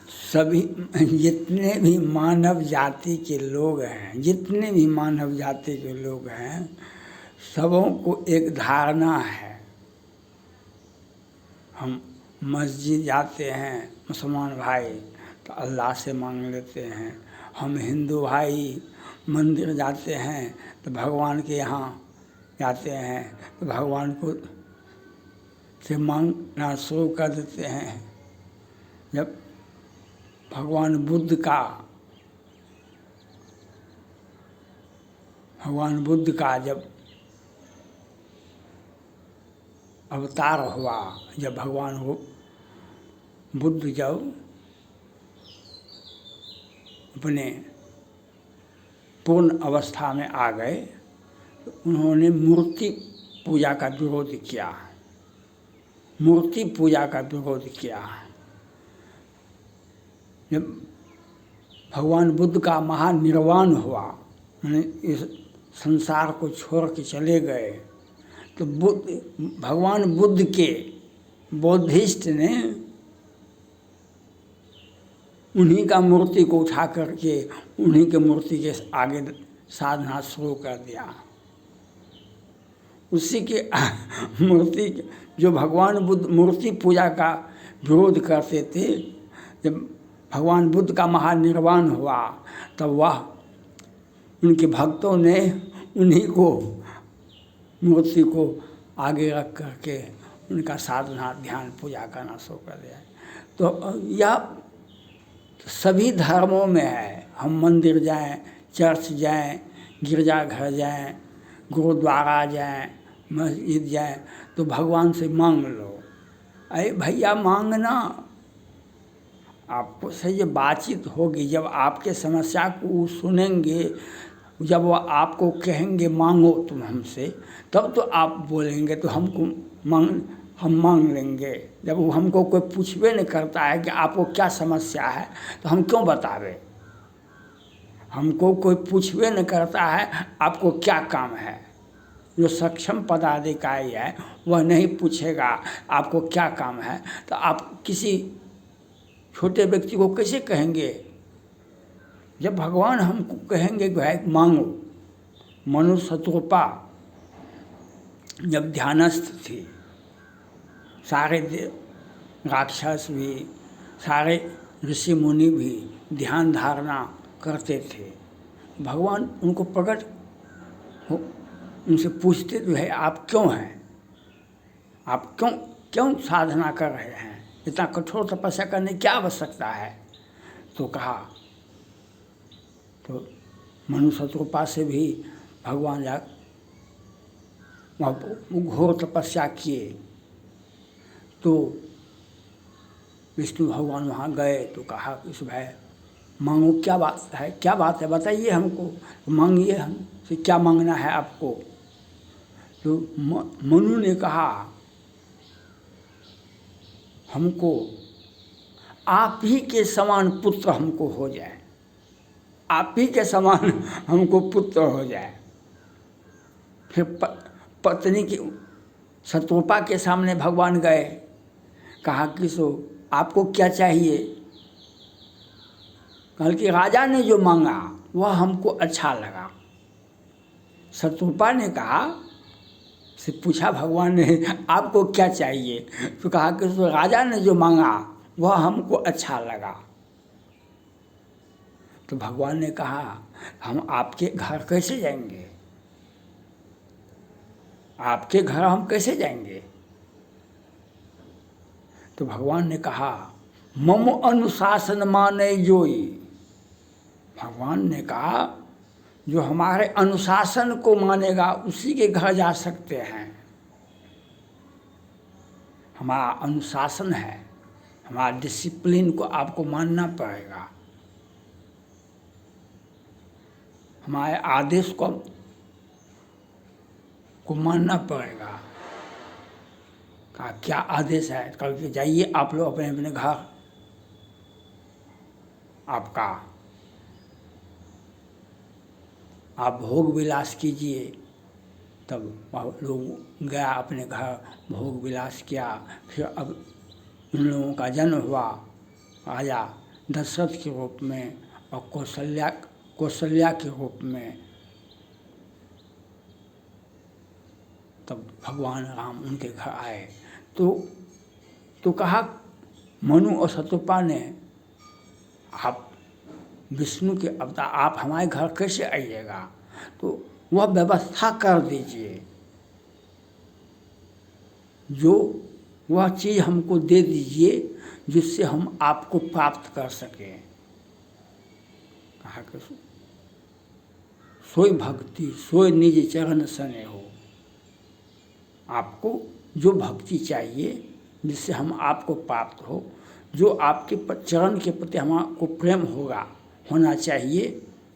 सभी जितने भी मानव जाति के लोग हैं, जितने भी मानव जाति के लोग हैं, सबों को एक धारणा है। हम मस्जिद जाते हैं मुसलमान भाई तो अल्लाह से मांग लेते हैं, हम हिंदू भाई मंदिर जाते हैं तो भगवान के यहाँ जाते हैं तो भगवान को से मांगना शुरू कर देते हैं। जब भगवान बुद्ध का जब अवतार हुआ, जब भगवान बुद्ध जब अपने पूर्ण अवस्था में आ गए तो उन्होंने मूर्ति पूजा का विरोध किया, मूर्ति पूजा का विरोध किया। जब भगवान बुद्ध का महानिर्वाण हुआ, उन्होंने इस संसार को छोड़ के चले गए, तो भगवान बुद्ध के बौद्धिस्ट ने उन्हीं का मूर्ति को उठा करके उन्हीं के मूर्ति के आगे साधना शुरू कर दिया। उसी के मूर्ति जो भगवान बुद्ध मूर्ति पूजा का विरोध करते थे, जब भगवान बुद्ध का महानिर्वाण हुआ तब वह उनके भक्तों ने उन्हीं को मूर्ति को आगे रख करके उनका साधना ध्यान पूजा करना शुरू कर दिया। तो यह सभी धर्मों में है। हम मंदिर जाएं, चर्च जाएं, गिरजाघर जाएं, गुरुद्वारा जाएं, मस्जिद जाएं तो भगवान से मांग लो। अरे भैया मांगना, आपको से ये बातचीत होगी, जब आपके समस्या को सुनेंगे, जब वो आपको कहेंगे मांगो तुम हमसे, तब तो आप बोलेंगे तो हम मांग लेंगे। जब वो हमको कोई पूछबे नहीं करता है कि आपको क्या समस्या है तो हम क्यों बतावे। हमको कोई पूछबे नहीं करता है आपको क्या काम है। जो सक्षम पदाधिकारी है वह नहीं पूछेगा आपको क्या काम है, तो आप किसी छोटे व्यक्ति को कैसे कहेंगे। जब भगवान हमको कहेंगे भाई मांगो। मनु शतरूपा जब ध्यानस्थ थी, सारे राक्षस भी, सारे ऋषि मुनि भी ध्यान धारणा करते थे। भगवान उनको प्रकट हो, उनसे पूछते थे भाई आप क्यों हैं, आप क्यों साधना कर रहे हैं, इतना कठोर तपस्या करने की क्या आवश्यकता है। तो कहा, तो मनु शतरूपा से भी भगवान घोर तपस्या किए। तो विष्णु भगवान वहाँ गए तो कहा इस भाई मांगो, क्या बात है बताइए हमको, मांगिए हमसे क्या मांगना है आपको। तो मनु ने कहा हमको आप ही के समान पुत्र हमको हो जाए, आप ही के समान हमको पुत्र हो जाए। फिर पत्नी की शतरूपा के सामने भगवान गए, कहा कि सो आपको क्या चाहिए। कल कि राजा ने जो मांगा वह हमको अच्छा लगा। शतरूपा ने कहा, से पूछा भगवान ने आपको क्या चाहिए, तो कहा कि सो राजा ने जो मांगा वह हमको अच्छा लगा। तो भगवान ने कहा हम आपके घर कैसे जाएंगे, आपके घर हम कैसे जाएंगे। तो भगवान ने कहा मम अनुशासन माने जोई। भगवान ने कहा जो हमारे अनुशासन को मानेगा उसी के घर जा सकते हैं। हमारा अनुशासन है, हमारा डिसिप्लिन को आपको मानना पड़ेगा, हमारे आदेश को मानना पड़ेगा। कहा क्या आदेश है, कल के जाइए आप लोग अपने अपने घर, आपका आप भोग विलास कीजिए। तब लोग गया अपने घर, भोग विलास किया। फिर अब उन लोगों का जन्म हुआ, राजा दशरथ के रूप में और कौशल्या के रूप में। तब भगवान राम उनके घर आए तो कहा मनु और शतरूपा ने, आप विष्णु के अवतार, आप हमारे घर कैसे आइएगा? तो वह व्यवस्था कर दीजिए, जो वह चीज़ हमको दे दीजिए जिससे हम आपको प्राप्त कर सकें। कहा कि सोई भक्ति सोई निज चरण सने हो। आपको जो भक्ति चाहिए जिससे हम आपको प्राप्त हो, जो आपके चरण के प्रति हमको प्रेम होना चाहिए,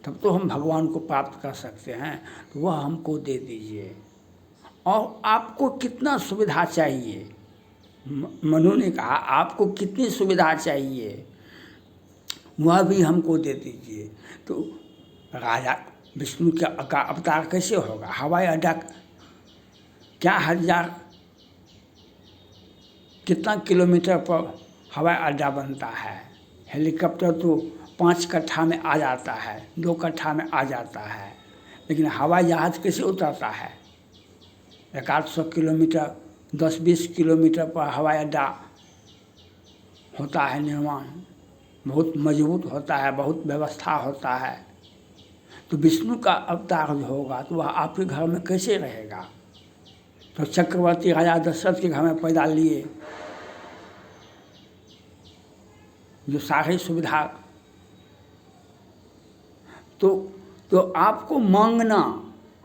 तब तो हम भगवान को प्राप्त कर सकते हैं। तो वह हमको दे दीजिए। और आपको कितना सुविधा चाहिए? मनु ने कहा आपको कितनी सुविधा चाहिए वह भी हमको दे दीजिए। तो राजा विष्णु का अवतार कैसे होगा? हवाई अड्डा क्या कितना किलोमीटर पर हवाई अड्डा बनता है? हेलीकॉप्टर तो 5 कट्ठा में आ जाता है, 2 कट्ठा में आ जाता है, लेकिन हवाई जहाज कैसे उतरता है? 100 किलोमीटर 10-20 किलोमीटर पर हवाई अड्डा होता है निर्माण, बहुत मजबूत होता है, बहुत व्यवस्था होता है। तो विष्णु का अवतार जो होगा तो वह आपके घर में कैसे रहेगा? तो चक्रवर्ती राजा दशरथ के घर में पैदा लिए, जो सारी सुविधा। तो आपको मांगना,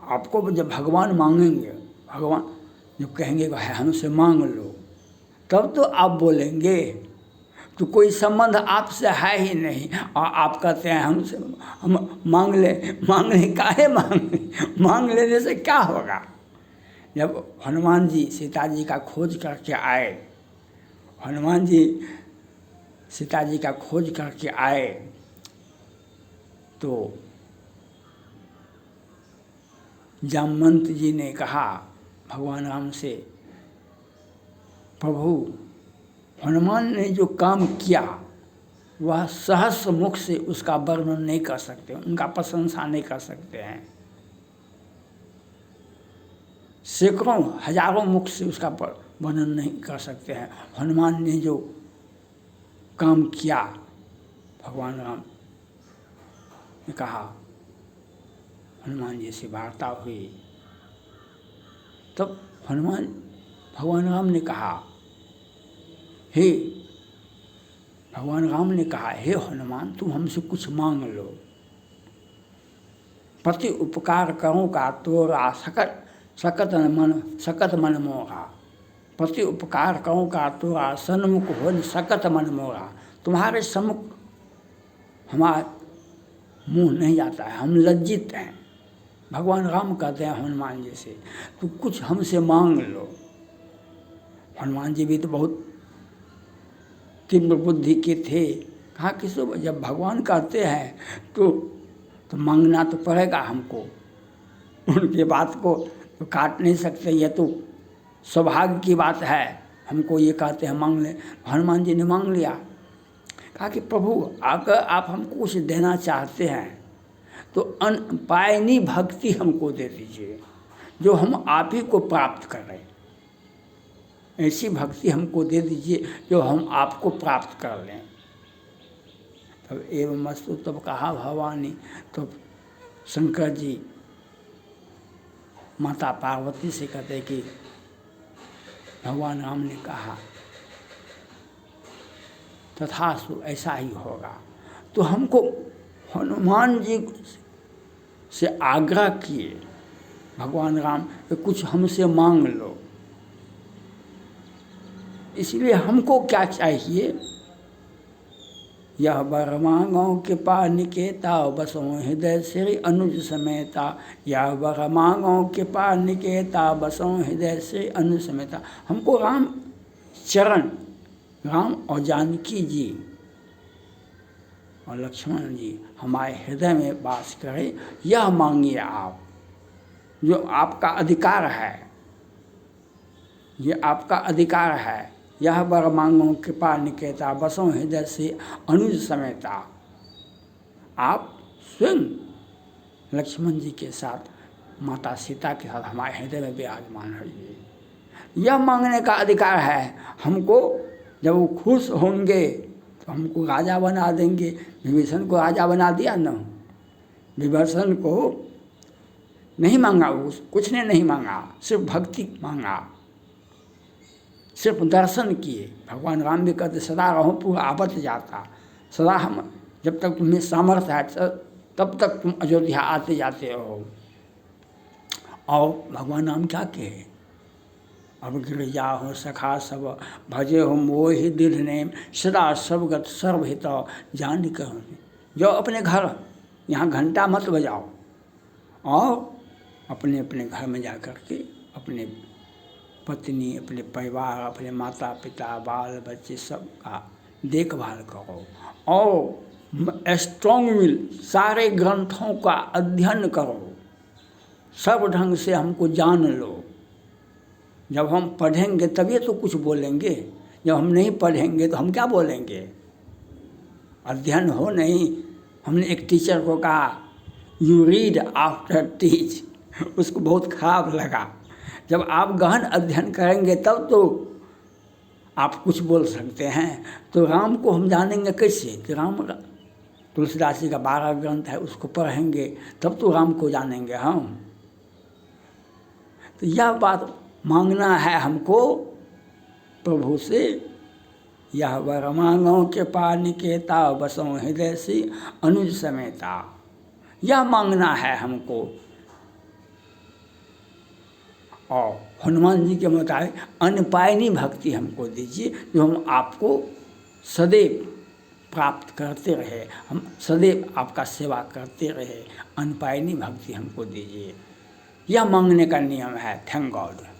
आपको जब भगवान मांगेंगे, भगवान जब कहेंगे कि हमसे मांग लो, तब तो आप बोलेंगे। तो कोई संबंध आपसे है ही नहीं और आप कहते हैं हमसे हम मांग ले काहे मांग लेने से क्या होगा? जब हनुमान जी सीता जी का खोज करके आए, हनुमान जी सीता जी का खोज करके आए, तो जामवंत जी ने कहा भगवान राम से, प्रभु हनुमान ने जो काम किया वह सहस्र मुख से उसका वर्णन नहीं कर सकते, उनका प्रशंसा नहीं कर सकते हैं। सैकड़ों हजारों मुख से उसका वर्णन नहीं कर सकते हैं। हनुमान ने जो काम किया, भगवान राम ने कहा, हनुमान जी से वार्ता हुई, तब भगवान राम ने कहा, भगवान राम ने कहा, हे हनुमान तुम हमसे कुछ मांग लो। प्रति उपकार करूँ का तोरा सकत मन मोरा। प्रति उपकार करूँ का तोरा सन्मुख हो सकत मन मोरा। तुम्हारे सम्मुख हमारा मुंह नहीं जाता है, हम लज्जित हैं। भगवान राम कहते हैं हनुमान जी से, तो कुछ हमसे मांग लो। हनुमान जी भी तो बहुत तीव्र बुद्धि के थे। कहा कि जब भगवान कहते हैं तो मांगना तो पड़ेगा हमको, उनकी बात को तो काट नहीं सकते, यह तो सौभाग्य की बात है। हमको ये कहते हैं मांग ले। हनुमान जी ने मांग लिया। कहा कि प्रभु अगर आप हमको कुछ देना चाहते हैं तो पायनी भक्ति हमको दे दीजिए, जो हम आप ही को प्राप्त करें। ऐसी भक्ति हमको दे दीजिए जो हम आपको प्राप्त कर लें। तब एवं मस्तु, तब कहा भवानी। तो शंकर जी माता पार्वती से कहते कि भगवान राम ने कहा तथास्तु, ऐसा ही होगा। तो हमको हनुमान जी से आग्रह किए भगवान राम कि कुछ हमसे मांग लो। इसलिए हमको क्या चाहिए? यह वर मांगो कृपा निकेता, बसो हृदय श्री अनुज समेता। यह वर मांगो कृपा निकेता, बसो हृदय श्री अनुज समेता। हमको राम चरण, राम और जानकी जी और लक्ष्मण जी हमारे हृदय में वास करें, यह मांगिए आप, जो आपका अधिकार है। ये आपका अधिकार है यह वर मांगो कृपा निकेता, बसों हृदय से अनुज समेता। आप स्वयं लक्ष्मण जी के साथ, माता सीता के साथ हमारे हृदय में विराजमान रहिए। यह मांगने का अधिकार है हमको। जब वो खुश होंगे तो हमको राजा बना देंगे। विभीषण को राजा बना दिया ना। विभीषण को नहीं मांगा, कुछ ने नहीं मांगा, सिर्फ भक्ति मांगा, सिर्फ दर्शन किए। भगवान राम भी कहते सदा रहो पूरा आपत जाता, सदा हम जब तक तुम्हें सामर्थ्य है तब तक तुम अयोध्या आते जाते रहो। और भगवान राम क्या कहे, अब गिरजा हो सखा सब भजे हो मोहि दृढ़ नेम, सदा सबगत सर्वहित जान करो। जो अपने घर, यहाँ घंटा मत बजाओ, और अपने अपने घर में जा कर के अपने पत्नी, अपने परिवार, अपने माता पिता, बाल बच्चे सबका देखभाल करो। और स्ट्रॉन्ग विल, सारे ग्रंथों का अध्ययन करो, सब ढंग से हमको जान लो। जब हम पढ़ेंगे तभी तो कुछ बोलेंगे, जब हम नहीं पढ़ेंगे तो हम क्या बोलेंगे। अध्ययन हो नहीं। हमने एक टीचर को कहा यू रीड आफ्टर टीच, उसको बहुत खराब लगा। जब आप गहन अध्ययन करेंगे तब तो आप कुछ बोल सकते हैं। तो राम को हम जानेंगे कैसे कि राम, तुलसीदास जी का 12 ग्रंथ है, उसको पढ़ेंगे तब तो राम को जानेंगे हम। तो यह बात मांगना है हमको प्रभु से। यह वर मांगो कृपा निकेता, बसों हृदय से अनुज समेता। यह मांगना है हमको। और हनुमान जी के मुताबिक अनपायनी भक्ति हमको दीजिए, जो हम आपको सदैव प्राप्त करते रहे, हम सदैव आपका सेवा करते रहे। अनपायनी भक्ति हमको दीजिए, यह मांगने का नियम है। Thank God.